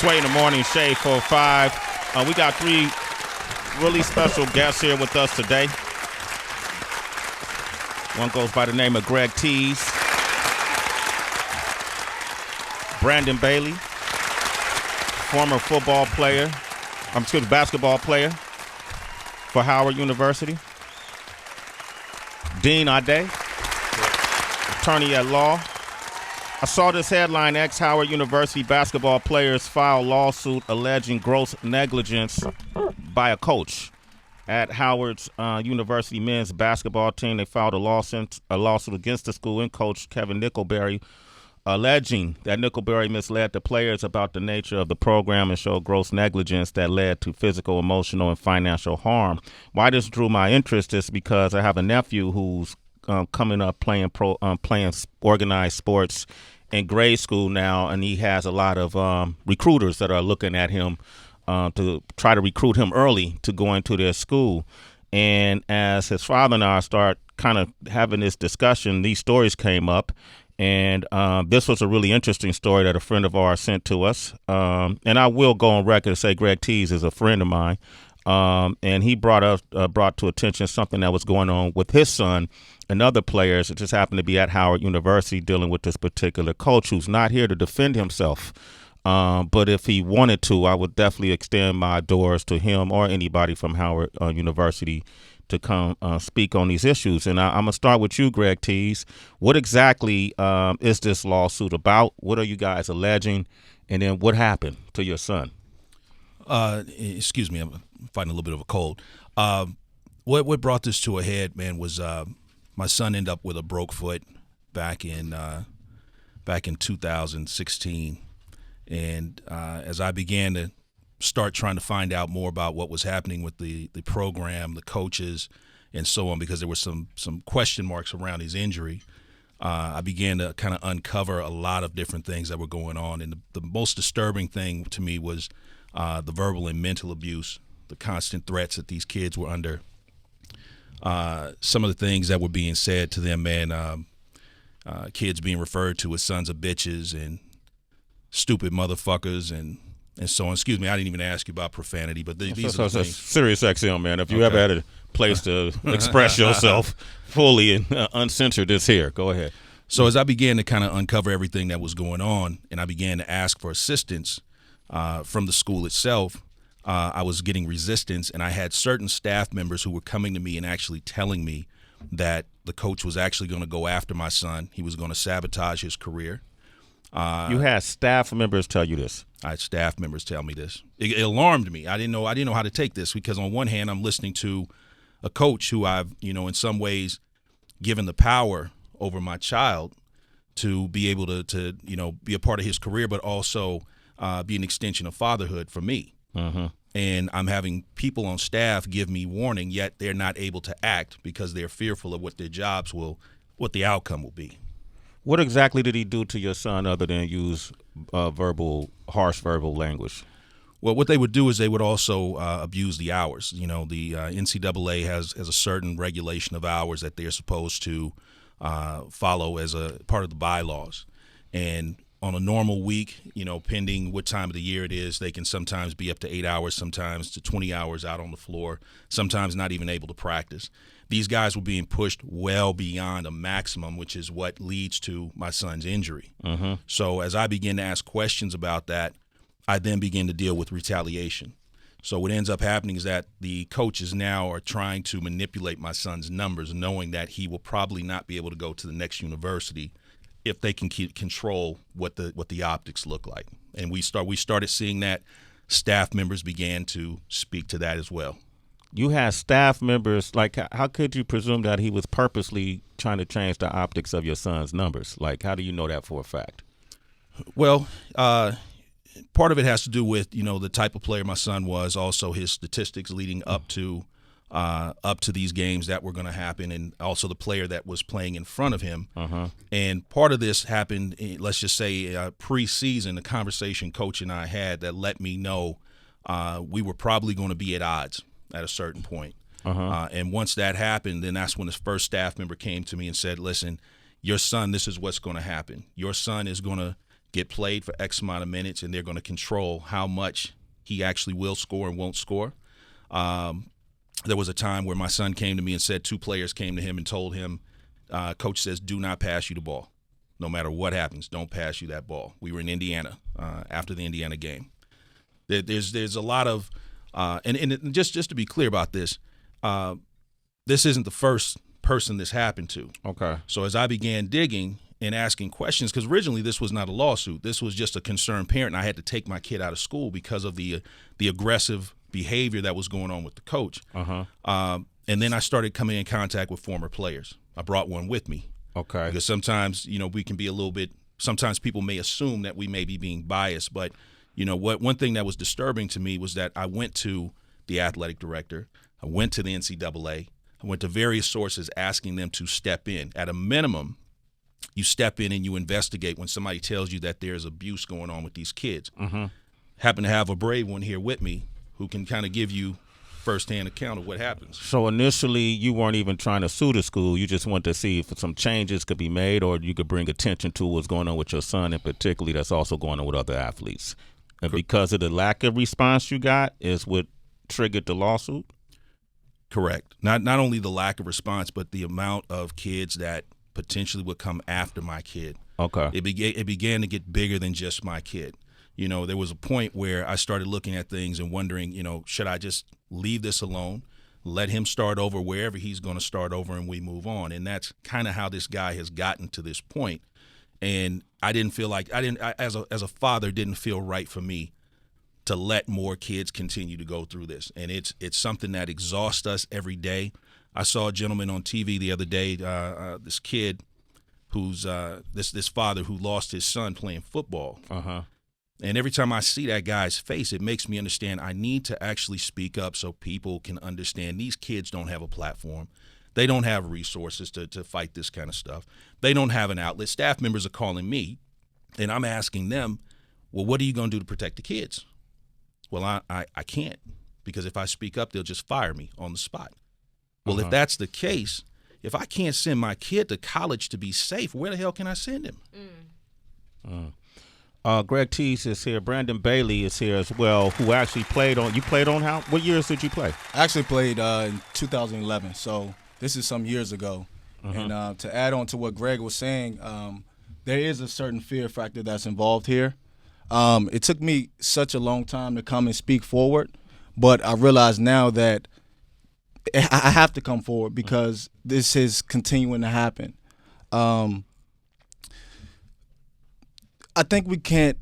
Sway in the Morning, Shade 45. We got three really special guests here with us today. One goes by the name of Greg Tease, Brandon Bailey, former basketball player for Howard University. Dean Ade, attorney at law. I saw this headline: ex-Howard University basketball players file lawsuit alleging gross negligence by a coach. At Howard's University men's basketball team, they filed a lawsuit against the school and coach Kevin Nickelberry, alleging that Nickelberry misled the players about the nature of the program and showed gross negligence that led to physical, emotional, and financial harm. Why this drew my interest is because I have a nephew who's coming up playing organized sports in grade school now, and he has a lot of recruiters that are looking at him to try to recruit him early to go into their school. And as his father and I start kind of having this discussion, these stories came up. And this was a really interesting story that a friend of ours sent to us. And I will go on record and say Greg Tease is a friend of mine. And he brought to attention something that was going on with his son and other players. It just happened to be at Howard University dealing with this particular coach who's not here to defend himself. But if he wanted to, I would definitely extend my doors to him or anybody from Howard University to come speak on these issues. And I'm going to start with you, Greg Tease. What exactly is this lawsuit about? What are you guys alleging? And then what happened to your son? Excuse me, I'm fighting a little bit of a cold. What brought this to a head, man, was my son ended up with a broke foot back in 2016. And as I began to start trying to find out more about what was happening with the program, the coaches, and so on, because there were some question marks around his injury, I began to kind of uncover a lot of different things that were going on. And the most disturbing thing to me was the verbal and mental abuse, the constant threats that these kids were under, some of the things that were being said to them, man, kids being referred to as sons of bitches and stupid motherfuckers and so on. Excuse me, I didn't even ask you about profanity, but these are the things. Serious XM, man. If you ever had a place to express yourself fully and uncensored, it's here. Go ahead. So as I began to kind of uncover everything that was going on, and I began to ask for assistance from the school itself, I was getting resistance, and I had certain staff members who were coming to me and actually telling me that the coach was actually going to go after my son. He was going to sabotage his career. You had staff members tell you this? I had staff members tell me this. It alarmed me. I didn't know how to take this, because on one hand, I'm listening to a coach who I've, in some ways given the power over my child to be able to be a part of his career, but also be an extension of fatherhood for me. Mm-hmm. And I'm having people on staff give me warning, yet they're not able to act because they're fearful of what the outcome will be. What exactly did he do to your son other than use harsh verbal language? Well, what they would do is they would also abuse the hours. The NCAA has a certain regulation of hours that they're supposed to follow as a part of the bylaws. And on a normal week, pending what time of the year it is, they can sometimes be up to 8 hours, sometimes to 20 hours out on the floor, sometimes not even able to practice. These guys were being pushed well beyond a maximum, which is what leads to my son's injury. Mm-hmm. So as I begin to ask questions about that, I then begin to deal with retaliation. So what ends up happening is that the coaches now are trying to manipulate my son's numbers, knowing that he will probably not be able to go to the next university if they can control what the optics look like. And we started seeing that. Staff members began to speak to that as well. You had staff members, like, how could you presume that he was purposely trying to change the optics of your son's numbers? Like, how do you know that for a fact? Well, part of it has to do with, the type of player my son was, also his statistics leading up to these games that were going to happen, and also the player that was playing in front of him. Uh-huh. And part of this happened, let's just say, pre-season, the conversation Coach and I had that let me know we were probably going to be at odds at a certain point. Uh-huh. And once that happened, then that's when his first staff member came to me and said, listen, your son, this is what's going to happen. Your son is going to get played for X amount of minutes, and they're going to control how much he actually will score and won't score. There was a time where my son came to me and said 2 players came to him and told him, Coach says, do not pass you the ball. No matter what happens, don't pass you that ball. We were in Indiana after the Indiana game. There's a lot of and just to be clear about this, this isn't the first person this happened to. Okay. So as I began digging and asking questions, because originally this was not a lawsuit, this was just a concerned parent. And I had to take my kid out of school because of the aggressive behavior that was going on with the coach. And then I started coming in contact with former players. I brought one with me. Okay. Because sometimes, we can be a little bit, sometimes people may assume that we may be being biased. But, one thing that was disturbing to me was that I went to the athletic director, I went to the NCAA, I went to various sources asking them to step in. At a minimum, you step in and you investigate when somebody tells you that there's abuse going on with these kids. Happen to have a brave one here with me who can kind of give you firsthand account of what happens. So initially, you weren't even trying to sue the school. You just wanted to see if some changes could be made, or you could bring attention to what's going on with your son, and particularly that's also going on with other athletes. And because of the lack of response you got is what triggered the lawsuit? Correct. Not only the lack of response, but the amount of kids that potentially would come after my kid. Okay. It began to get bigger than just my kid. There was a point where I started looking at things and wondering, should I just leave this alone, let him start over wherever he's going to start over, and we move on? And that's kind of how this guy has gotten to this point. And I didn't feel like as a father, didn't feel right for me to let more kids continue to go through this. And it's something that exhausts us every day. I saw a gentleman on TV the other day, this kid who's this father who lost his son playing football. And every time I see that guy's face, it makes me understand I need to actually speak up so people can understand these kids don't have a platform. They don't have resources to fight this kind of stuff. They don't have an outlet. Staff members are calling me, and I'm asking them, well, what are you going to do to protect the kids? Well, I can't, because if I speak up, they'll just fire me on the spot. Well, if that's the case, if I can't send my kid to college to be safe, where the hell can I send him? Greg Tease is here. Brandon Bailey is here as well, who actually played on. You played on how? What years did you play? I actually played in 2011, so this is some years ago. And to add on to what Greg was saying, there is a certain fear factor that's involved here. It took me such a long time to come and speak forward, but I realize now that I have to come forward because this is continuing to happen. I think we can't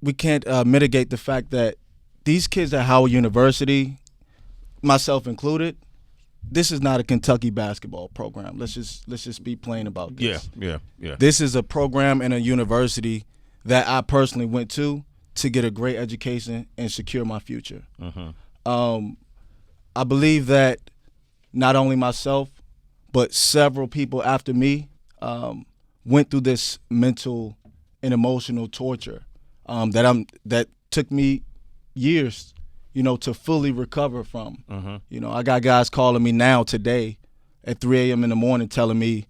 mitigate the fact that these kids at Howard University, myself included, this is not a Kentucky basketball program. Let's just be plain about this. Yeah. This is a program and a university that I personally went to get a great education and secure my future. I believe that not only myself, but several people after me went through this mental and emotional torture that took me years, to fully recover from. I got guys calling me now today at 3 a.m. in the morning telling me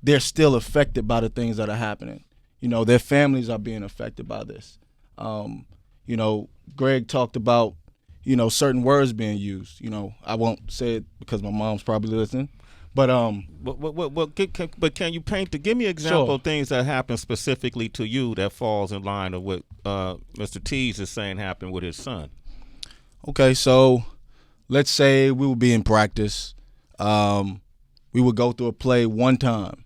they're still affected by the things that are happening. Their families are being affected by this. Greg talked about, certain words being used. I won't say it because my mom's probably listening. But can you give me an example of things that happen specifically to you that falls in line of what Mr. Tease is saying happened with his son? Okay, so let's say we would be in practice. We would go through a play one time.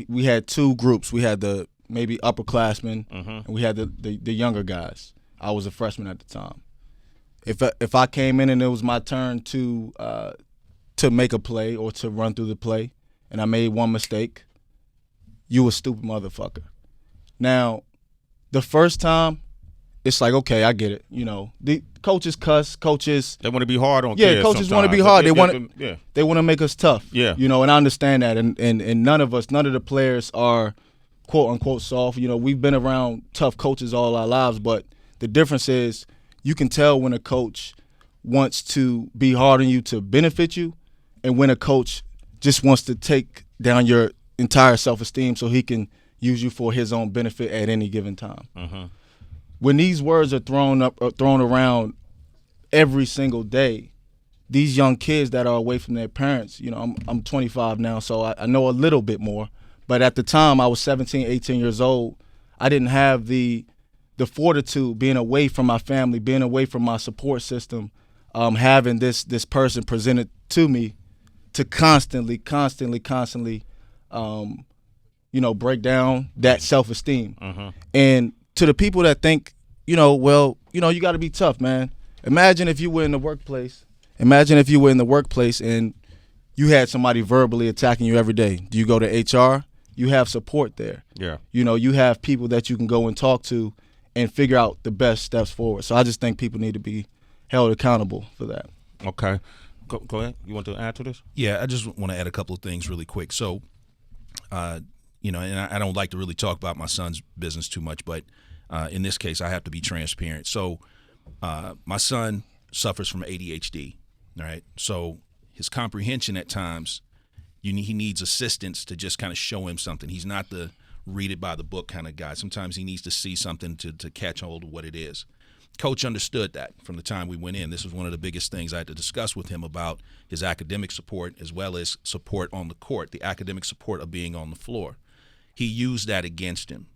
We had 2 groups. We had the maybe upperclassmen, and we had the younger guys. I was a freshman at the time. If I came in and it was my turn to make a play or to run through the play, and I made one mistake, you a stupid motherfucker. Now, the first time, it's like, okay, I get it. The coaches cuss, coaches. They want to be hard on kids. Yeah, coaches want to be hard. They want to make us tough. Yeah. And I understand that. And none of the players are quote unquote soft. We've been around tough coaches all our lives, but the difference is you can tell when a coach wants to be hard on you to benefit you, and when a coach just wants to take down your entire self-esteem so he can, use you for his own benefit at any given time. When these words are thrown around every single day, these young kids that are away from their parents, you know, I'm 25 now, so I know a little bit more. But at the time, I was 17, 18 years old. I didn't have the fortitude, being away from my family, being away from my support system, having this person presented to me to constantly, break down that self-esteem. And to the people that think, you got to be tough, man. Imagine if you were in the workplace. And you had somebody verbally attacking you every day. Do you go to HR? You have support there. Yeah. You have people that you can go and talk to and figure out the best steps forward. So I just think people need to be held accountable for that. Okay. Go ahead. You want to add to this? Yeah, I just want to add a couple of things really quick. So, and I don't like to really talk about my son's business too much, but in this case, I have to be transparent. So my son suffers from ADHD, all right? So his comprehension at times, he needs assistance to just kind of show him something. He's not the read it by the book kind of guy. Sometimes he needs to see something to catch hold of what it is. Coach understood that from the time we went in. This was one of the biggest things I had to discuss with him about his academic support as well as support on the court, the academic support of being on the floor. He used that against him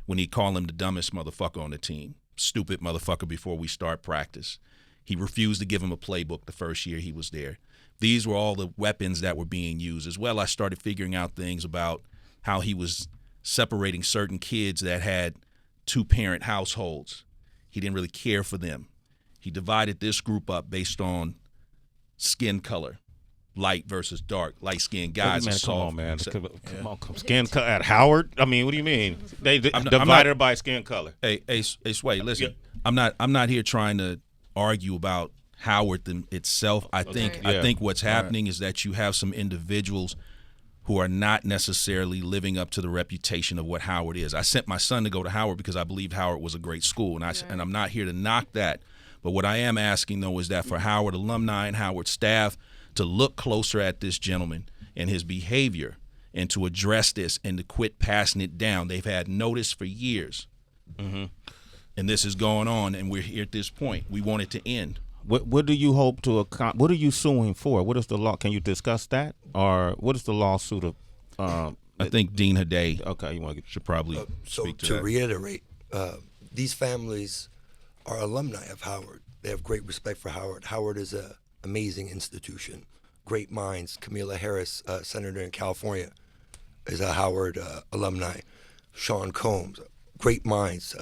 when he called him the dumbest motherfucker on the team, stupid motherfucker before we start practice. He refused to give him a playbook the first year he was there. These were all the weapons that were being used. As well, I started figuring out things about how he was separating certain kids that had two-parent households. He didn't really care for them. He divided this group up based on skin color, light versus dark. Light-skinned guys are soft. Come on, man. Come on. Skin color at Howard? I mean, what do you mean? They divided by skin color. Hey, Sway, listen. Yeah. I'm not here trying to argue about Howard itself. I think what's happening is that you have some individuals who are not necessarily living up to the reputation of what Howard is. I sent my son to go to Howard because I believed Howard was a great school, and I'm not here to knock that. But what I am asking, though, is that for Howard alumni and Howard staff to look closer at this gentleman and his behavior and to address this and to quit passing it down. They've had notice for years, and this is going on, and we're here at this point. We want it to end. What do you hope to accomplish? What are you suing for? What is the law? Can you discuss that? Or what is the lawsuit of? I think Dean HADAEGH. Okay, you should probably speak to that. So to reiterate, these families are alumni of Howard. They have great respect for Howard. Howard is an amazing institution. Great minds. Kamala Harris, senator in California, is a Howard alumni. Sean Combs, great minds.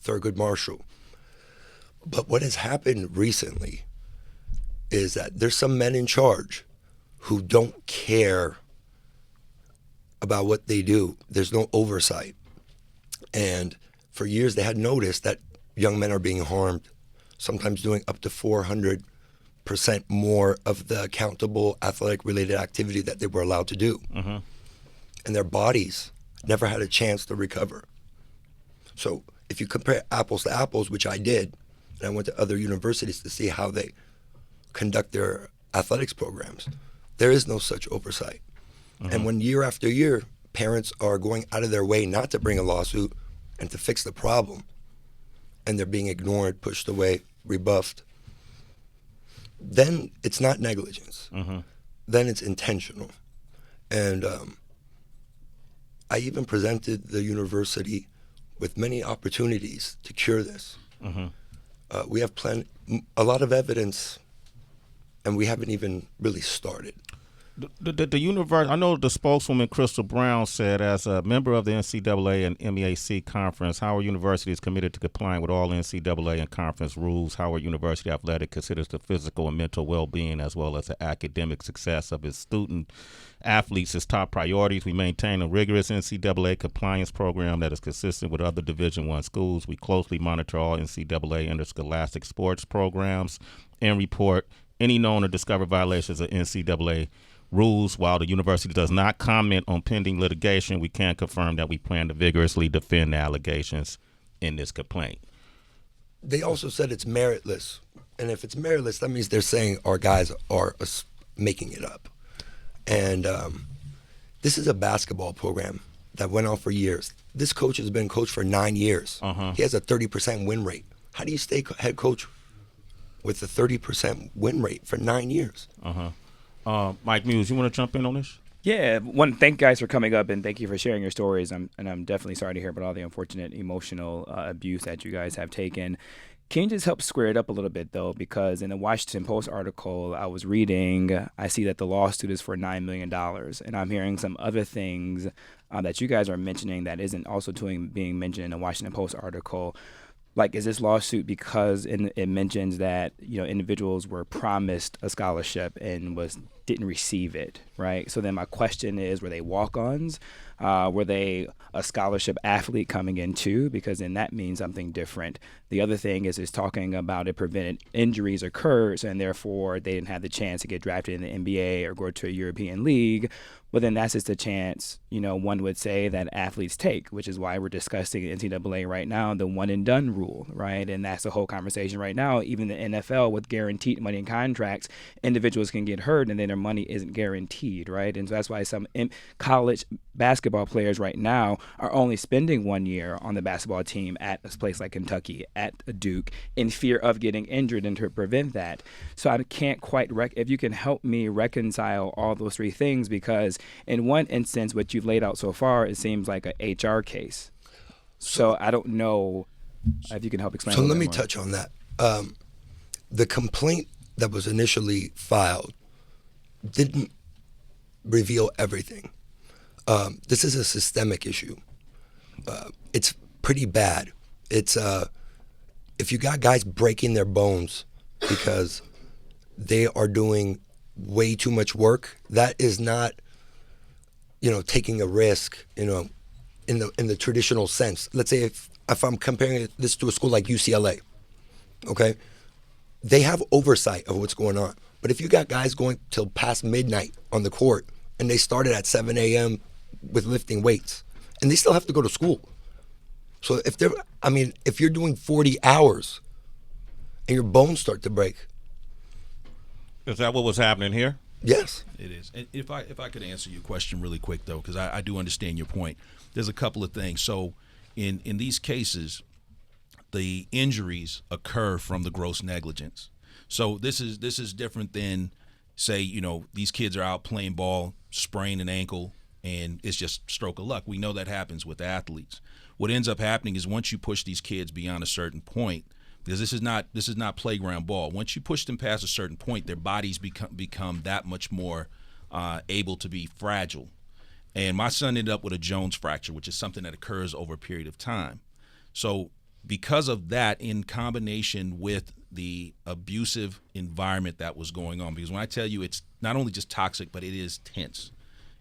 Thurgood Marshall. But what has happened recently is that there's some men in charge who don't care about what they do. There's no oversight. And for years they had noticed that young men are being harmed, sometimes doing up to 400% more of the accountable athletic-related activity that they were allowed to do. And their bodies never had a chance to recover. So if you compare apples to apples, which I did, and I went to other universities to see how they conduct their athletics programs, there is no such oversight. And when year after year, parents are going out of their way not to bring a lawsuit and to fix the problem, and they're being ignored, pushed away, rebuffed, then it's not negligence. Then it's intentional. And I even presented the university with many opportunities to cure this. We have a lot of evidence, and we haven't even really started. The universe. I know the spokeswoman Crystal Brown said, as a member of the NCAA and MEAC conference, Howard University is committed to complying with all NCAA and conference rules. Howard University Athletic considers the physical and mental well-being as well as the academic success of its student athletes as top priorities. We maintain a rigorous NCAA compliance program that is consistent with other Division I schools. We closely monitor all NCAA interscholastic sports programs and report any known or discovered violations of NCAA rules. While the university does not comment on pending litigation, we can confirm that we plan to vigorously defend the allegations in this complaint. They also said it's meritless. And if it's meritless, that means they're saying our guys are making it up. And this is a basketball program. that went on for years. This coach has been coach for 9 years. He has a 30% win rate. How do you stay head coach with a 30% win rate for 9 years? Mike Muse, you want to jump in on this? Yeah, thank you guys for coming up, and thank you for sharing your stories. I'm definitely sorry to hear about all the unfortunate emotional abuse that you guys have taken. Can you just help square it up a little bit, though? Because in the Washington Post article I was reading, I see that the lawsuit is for $9 million. And I'm hearing some other things that you guys are mentioning that isn't also being mentioned in the Washington Post article. Like, is this lawsuit because it mentions that, individuals were promised a scholarship and didn't receive it, right? So then my question is, were they walk-ons? Were they a scholarship athlete coming in too? Because then that means something different. The other thing is talking about it prevented injuries occurs, and therefore they didn't have the chance to get drafted in the NBA or go to a European league. Well, then that's just a chance, one would say that athletes take, which is why we're discussing NCAA right now, the one and done rule, right? And that's the whole conversation right now. Even the NFL with guaranteed money in contracts, individuals can get hurt and then their money isn't guaranteed, right? And so that's why some college basketball players right now are only spending 1 year on the basketball team at a place like Kentucky, at Duke, in fear of getting injured and to prevent that. So I can't quite, if you can help me reconcile all those three things, because in one instance, what you've laid out so far, it seems like a HR case. So I don't know if you can help explain. So let me touch on that. The complaint that was initially filed didn't reveal everything. This is a systemic issue. It's pretty bad. It's if you got guys breaking their bones because they are doing way too much work, that is not, taking a risk, in the traditional sense. Let's say if I'm comparing this to a school like UCLA, okay, they have oversight of what's going on. But if you got guys going till past midnight on the court and they started at 7 a.m. with lifting weights, and they still have to go to school. So if you're doing 40 hours and your bones start to break. Is that what was happening here? Yes. It is. And if I could answer your question really quick, though, because I do understand your point. There's a couple of things. So in these cases, the injuries occur from the gross negligence. So this is different than, say, these kids are out playing ball, sprain an ankle, and it's just stroke of luck. We know that happens with athletes. What ends up happening is once you push these kids beyond a certain point, because this is not playground ball. Once you push them past a certain point, their bodies become that much more able to be fragile. And my son ended up with a Jones fracture, which is something that occurs over a period of time. So because of that, in combination with the abusive environment that was going on, because when I tell you it's not only just toxic, but it is tense.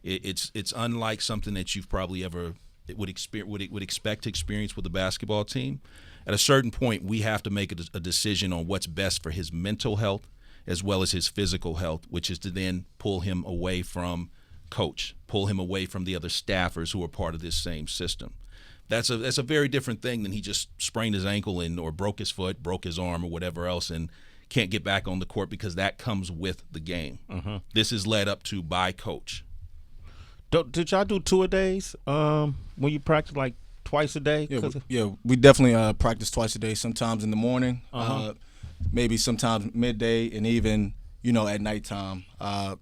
It's unlike something that you've probably ever would expect to experience with a basketball team. At a certain point, we have to make a decision on what's best for his mental health as well as his physical health, which is to then pull him away from coach, pull him away from the other staffers who are part of this same system. That's a very different thing than he just sprained his ankle or broke his foot, broke his arm, or whatever else, and can't get back on the court, because that comes with the game. This is led up to by coach. Did y'all do two-a-days when you practice, like twice a day? We definitely practice twice a day, sometimes in the morning, maybe sometimes midday, and even, at nighttime.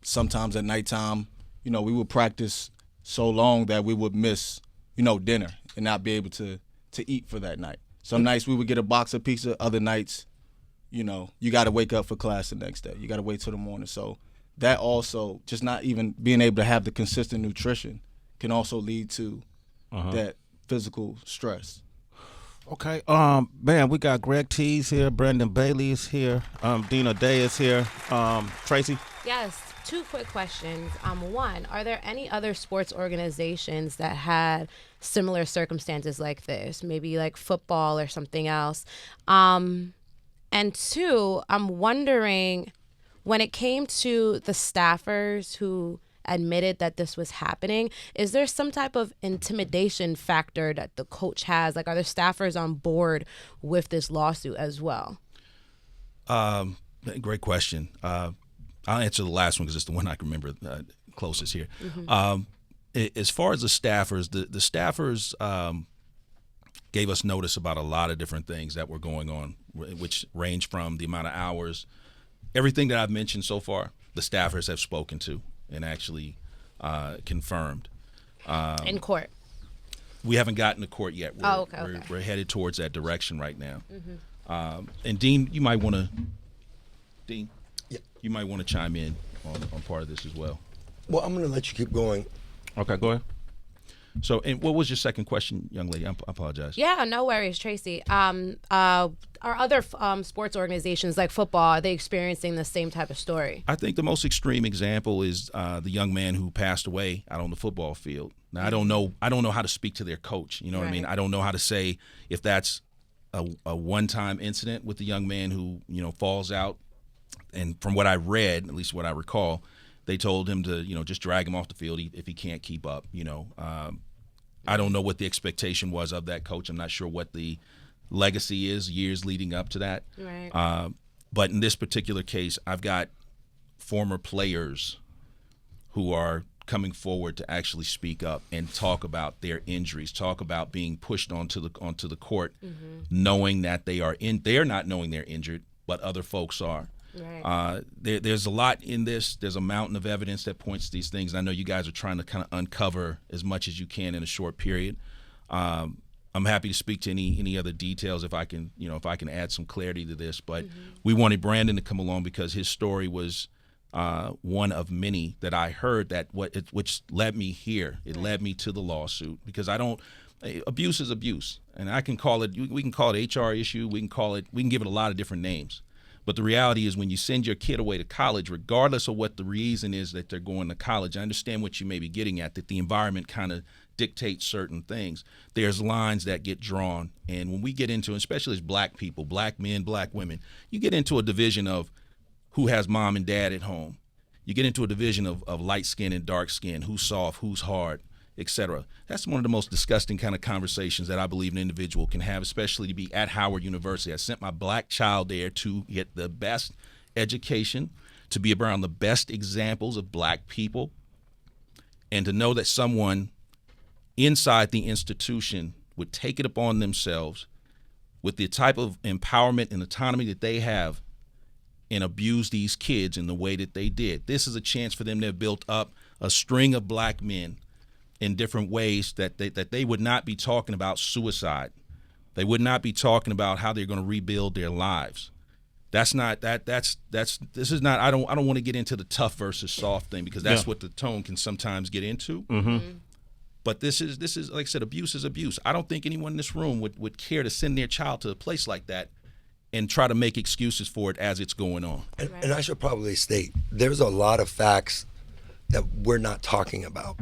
Sometimes at nighttime, we would practice so long that we would miss, dinner and not be able to eat for that night. Some nights we would get a box of pizza. Other nights, you got to wake up for class the next day. You got to wait till the morning. So that also, just not even being able to have the consistent nutrition can also lead to that physical stress. Okay, man, we got Greg Tease here, Brandon Bailey is here, Dina Day is here, Tracy? Yes, two quick questions. One, are there any other sports organizations that had similar circumstances like this, maybe like football or something else? And two, I'm wondering, when it came to the staffers who admitted that this was happening, is there some type of intimidation factor that the coach has? Like, are there staffers on board with this lawsuit as well? Great question. I'll answer the last one because it's the one I can remember closest here. as far as the staffers, the staffers gave us notice about a lot of different things that were going on, which range from the amount of hours. Everything that I've mentioned so far, the staffers have spoken to and actually confirmed. In court. We haven't gotten to court yet. We're headed towards that direction right now. And Dean, you might want to. Dean, you might want to chime in on part of this as well. Well, I'm going to let you keep going. Okay, go ahead. So, and what was your second question, young lady? I apologize. Yeah, no worries, Tracy. Are other sports organizations like football, are they experiencing the same type of story? I think the most extreme example is the young man who passed away out on the football field. Now, I don't know how to speak to their coach. You know what I mean? I don't know how to say if that's a one-time incident with the young man who, falls out. And from what I read, at least what I recall, they told him to, just drag him off the field if he can't keep up. I don't know what the expectation was of that coach. I'm not sure what the legacy is years leading up to that. Right. But in this particular case, I've got former players who are coming forward to actually speak up and talk about their injuries, talk about being pushed onto the court, knowing that they're not knowing they're injured, but other folks are. Right. There's a lot in this. There's a mountain of evidence that points to these things. And I know you guys are trying to kind of uncover as much as you can in a short period. I'm happy to speak to any other details if I can add some clarity to this. But we wanted Brandon to come along because his story was one of many that I heard which led me here. It led me to the lawsuit because abuse is abuse, and I can call it. We can call it HR issue. We can give it a lot of different names. But the reality is when you send your kid away to college, regardless of what the reason is that they're going to college, I understand what you may be getting at, that the environment kind of dictates certain things. There's lines that get drawn. And when we get into, especially as black people, black men, black women, you get into a division of who has mom and dad at home. You get into a division of light skin and dark skin, who's soft, who's hard, etc. That's one of the most disgusting kind of conversations that I believe an individual can have, especially to be at Howard University. I sent my black child there to get the best education, to be around the best examples of black people, and to know that someone inside the institution would take it upon themselves with the type of empowerment and autonomy that they have and abuse these kids in the way that they did. This is a chance for them to have built up a string of black men in different ways that they would not be talking about suicide. They would not be talking about how they're going to rebuild their lives. This is not, I don't want to get into the tough versus soft thing because that's what the tone can sometimes get into. But this is like I said, abuse is abuse. I don't think anyone in this room would care to send their child to a place like that and try to make excuses for it as it's going on. And I should probably state, there's a lot of facts that we're not talking about.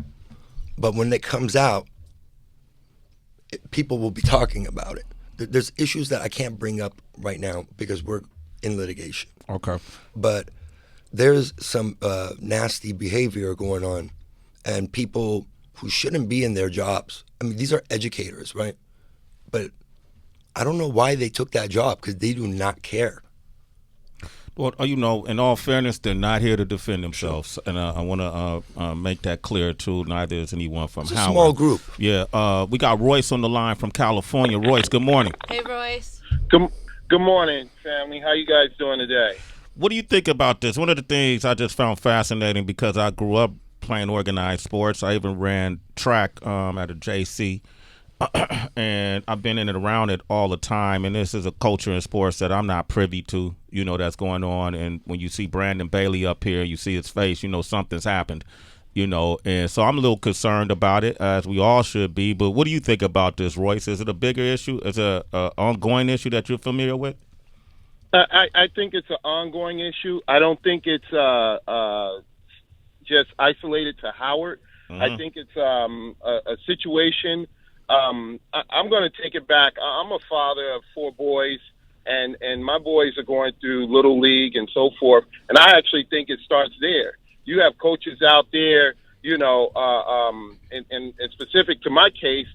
But when it comes out, people will be talking about it. There's issues that I can't bring up right now because we're in litigation. Okay. But there's some nasty behavior going on, and people who shouldn't be in their jobs. I mean, these are educators, right? But I don't know why they took that job because they do not care. Well, in all fairness, they're not here to defend themselves, and I want to make that clear too. Neither is anyone from It's Howard. a small group. Yeah, we got Royce on the line from California. Royce, good morning. Hey, Royce. Good morning, family. How you guys doing today? What do you think about this? One of the things I just found fascinating because I grew up playing organized sports. I even ran track at a JC. And I've been in and around it all the time, and this is a culture in sports that I'm not privy to, that's going on. And when you see Brandon Bailey up here, you see his face, something's happened, and so I'm a little concerned about it, as we all should be. But what do you think about this, Royce? Is it a bigger issue? Is it an ongoing issue that you're familiar with? I think it's an ongoing issue. I don't think it's just isolated to Howard. I think it's a situation. I'm going to take it back. I'm a father of 4 boys, and my boys are going through Little League and so forth, and I actually think it starts there. You have coaches out there, and specific to my case,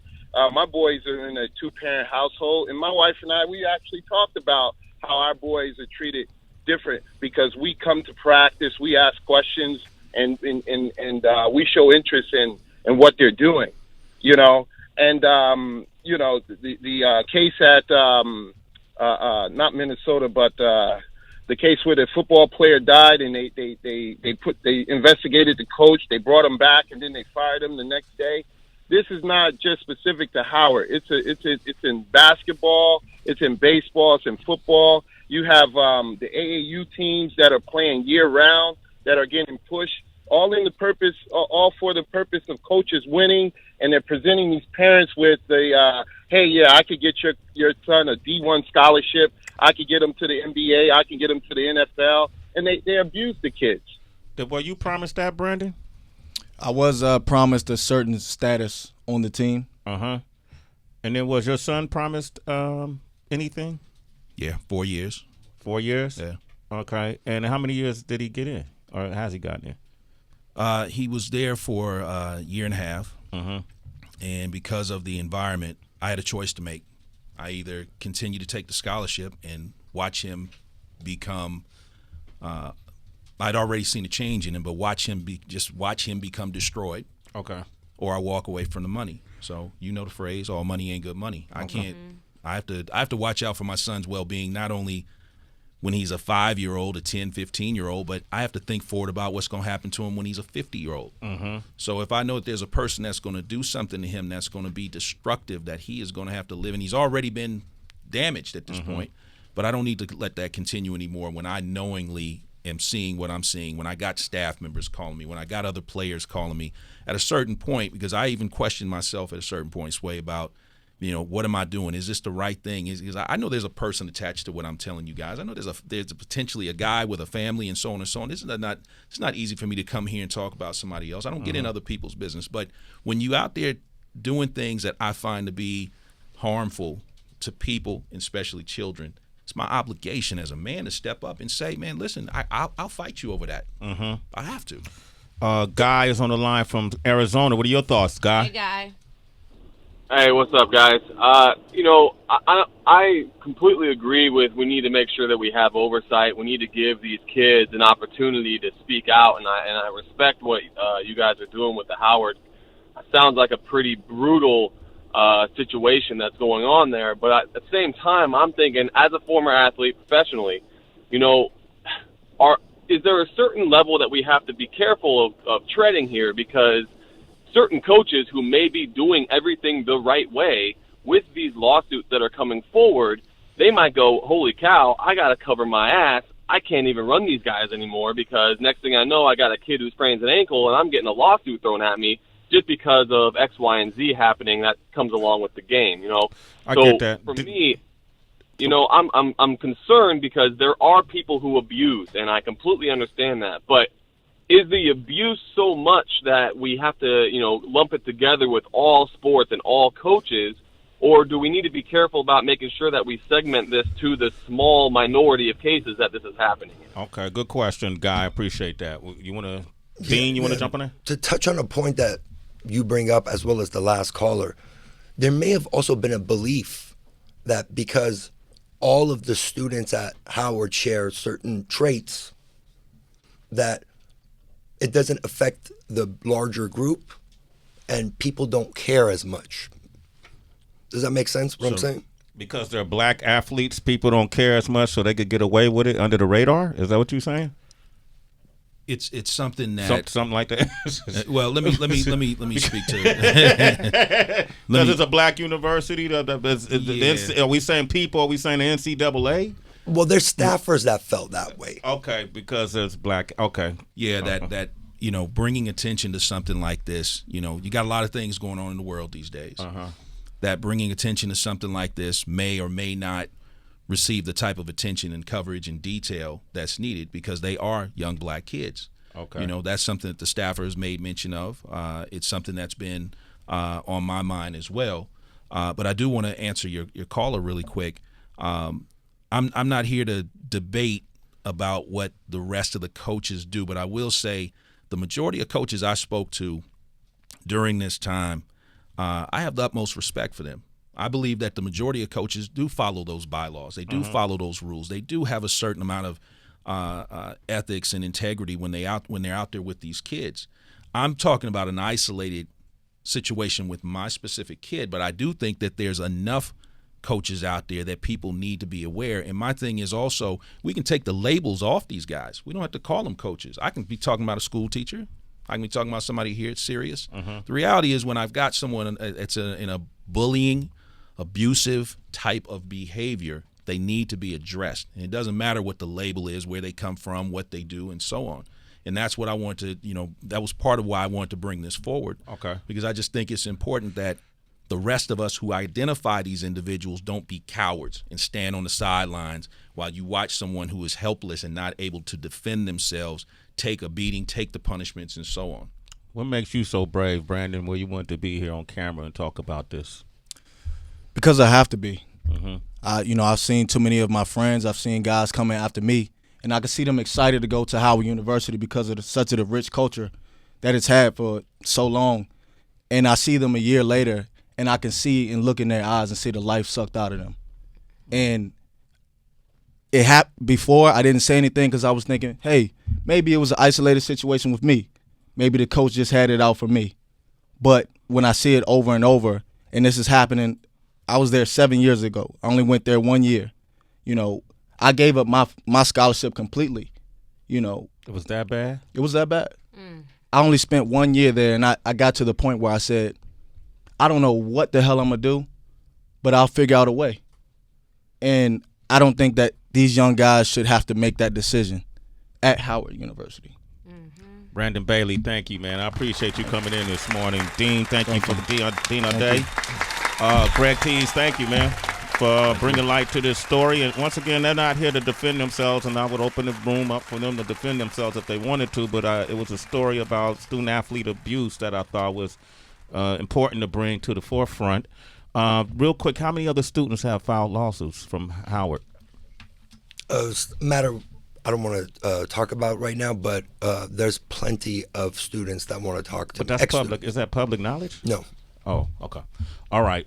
my boys are in a 2-parent household, and my wife and I, we actually talked about how our boys are treated different because we come to practice, we ask questions, and we show interest in and what they're doing, you know. And the case at not Minnesota, but the case where the football player died, and they investigated the coach, they brought him back, and then they fired him the next day. This is not just specific to Howard. It's in basketball, it's in baseball, it's in football. You have the AAU teams that are playing year round that are getting pushed, all for the purpose of coaches winning, and they're presenting these parents with the hey, yeah, I could get your son a D1 scholarship, I could get him to the NBA, I can get him to the NFL, and they abuse the kids. Were you promised that, Brandon? I was promised a certain status on the team. And then was your son promised anything? Yeah, 4 years. 4 years? Yeah. Okay. And how many years did he get in, or has he gotten in? He was there for a year and a half, and because of the environment, I had a choice to make. I either continue to take the scholarship and watch him become. I'd already seen a change in him, but watch him become destroyed. Okay. Or I walk away from the money. So you know the phrase, "All money ain't good money." I can't. I have to watch out for my son's well-being, not only when he's a 5-year-old, a 10, 15-year-old, but I have to think forward about what's going to happen to him when he's a 50-year-old. So if I know that there's a person that's going to do something to him that's going to be destructive, that he is going to have to live, and he's already been damaged at this point, but I don't need to let that continue anymore when I knowingly am seeing what I'm seeing, when I got staff members calling me, when I got other players calling me at a certain point, because I even questioned myself at a certain point, Sway, about, what am I doing? Is this the right thing? Because I know there's a person attached to what I'm telling you guys. I know there's potentially a guy with a family and so on and so on. It's not easy for me to come here and talk about somebody else. I don't get in other people's business. But when you out there doing things that I find to be harmful to people, and especially children, it's my obligation as a man to step up and say, man, listen, I'll fight you over that. I have to. Guy is on the line from Arizona. What are your thoughts, Guy? Hey, Guy. Hey, what's up, guys? I completely agree with we need to make sure that we have oversight. We need to give these kids an opportunity to speak out, and I respect what you guys are doing with the Howard. It sounds like a pretty brutal situation that's going on there, but at the same time, I'm thinking, as a former athlete professionally, is there a certain level that we have to be careful of treading here, because certain coaches who may be doing everything the right way with these lawsuits that are coming forward, they might go, holy cow, I got to cover my ass. I can't even run these guys anymore, because next thing I know, I got a kid who sprains an ankle and I'm getting a lawsuit thrown at me just because of X, Y, and Z happening that comes along with the game, I get that. For me, I'm concerned because there are people who abuse, and I completely understand that, but is the abuse so much that we have to, lump it together with all sports and all coaches, or do we need to be careful about making sure that we segment this to the small minority of cases that this is happening in? Okay, good question, Guy. I appreciate that. You want to, Dean, you want to jump on there? To touch on a point that you bring up, as well as the last caller, there may have also been a belief that because all of the students at Howard share certain traits, that it doesn't affect the larger group and people don't care as much. Does that make sense, what I'm saying? Because they're black athletes, people don't care as much, so they could get away with it under the radar? Is that what you're saying? It's something that something like that. Well, let me speak to it. Because it's a black university. Are we saying people? Are we saying the NCAA? Well, there's staffers that felt that way. Okay, because it's black. Okay. Yeah, that bringing attention to something like this, you got a lot of things going on in the world these days. That bringing attention to something like this may or may not receive the type of attention and coverage and detail that's needed, because they are young black kids. Okay. That's something that the staffers made mention of. It's something that's been on my mind as well. But I do want to answer your caller really quick. I'm not here to debate about what the rest of the coaches do, but I will say the majority of coaches I spoke to during this time, I have the utmost respect for them. I believe that the majority of coaches do follow those bylaws. They do follow those rules. They do have a certain amount of ethics and integrity when they're out there with these kids. I'm talking about an isolated situation with my specific kid, but I do think that there's enough coaches out there that people need to be aware. And my thing is also, we can take the labels off these guys. We don't have to call them coaches. I can be talking about a school teacher. I can be talking about somebody here at Sirius. The reality is, when I've got someone in a bullying, abusive type of behavior, they need to be addressed. And it doesn't matter what the label is, where they come from, what they do, and so on. And that's what I want to, that was part of why I wanted to bring this forward. Okay. Because I just think it's important that the rest of us who identify these individuals don't be cowards and stand on the sidelines while you watch someone who is helpless and not able to defend themselves take a beating, take the punishments, and so on. What makes you so brave, Brandon, where you want to be here on camera and talk about this? Because I have to be. I've seen too many of my friends. I've seen guys coming after me, and I can see them excited to go to Howard University because of such a rich culture that it's had for so long. And I see them a year later, and I can see and look in their eyes and see the life sucked out of them. And it happened before. I didn't say anything because I was thinking, hey, maybe it was an isolated situation with me. Maybe the coach just had it out for me. But when I see it over and over, and this is happening, I was there 7 years ago. I only went there 1 year. I gave up my scholarship completely. It was that bad? It was that bad. I only spent 1 year there, and I got to the point where I said, I don't know what the hell I'm going to do, but I'll figure out a way. And I don't think that these young guys should have to make that decision at Howard University. Brandon Bailey, thank you, man. I appreciate you coming in this morning. Dean, thank you for Dean Day. Greg Tease, thank you, man, for bringing light to this story. And once again, they're not here to defend themselves, and I would open the room up for them to defend themselves if they wanted to, but it was a story about student-athlete abuse that I thought was important to bring to the forefront. Real quick, how many other students have filed lawsuits from Howard? Matter I don't want to talk about right now, but there's plenty of students that want to talk to me. But that's public. Is that public knowledge? No. Oh, okay. All right.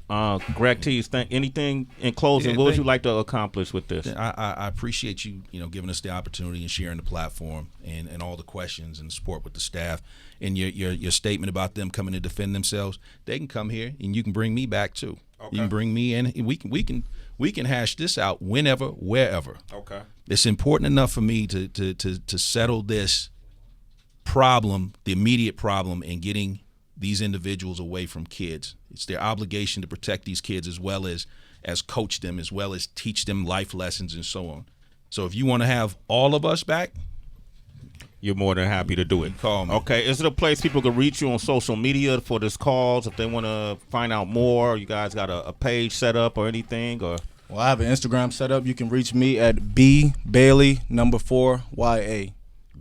Greg Tease, anything in closing, what would you like to accomplish with this? I appreciate you, giving us the opportunity and sharing the platform and all the questions and support with the staff. And your statement about them coming to defend themselves, they can come here and you can bring me back too. Okay. You can bring me in. And we can hash this out whenever, wherever. Okay. It's important enough for me to settle this problem, the immediate problem, in getting these individuals away from kids. It's their obligation to protect these kids as well as coach them, as well as teach them life lessons and so on. So if you want to have all of us back, you're more than happy to do it. Call me. Okay, is it a place people can reach you on social media for this cause if they want to find out more? You guys got a page set up or anything? Or Well, I have an Instagram set up. You can reach me at B Bailey 4YA.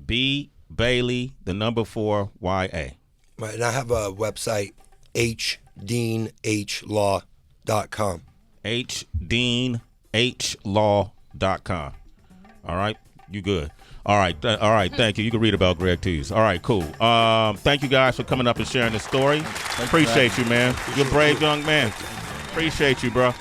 B Bailey 4YA. Right, and I have a website, hdeanhlaw.com. hdeanhlaw.com. All right, you good. All right, thank you. You can read about Greg Tease. All right, cool. Thank you guys for coming up and sharing this story. Appreciate you, man. You're a brave young man. Appreciate you, bro.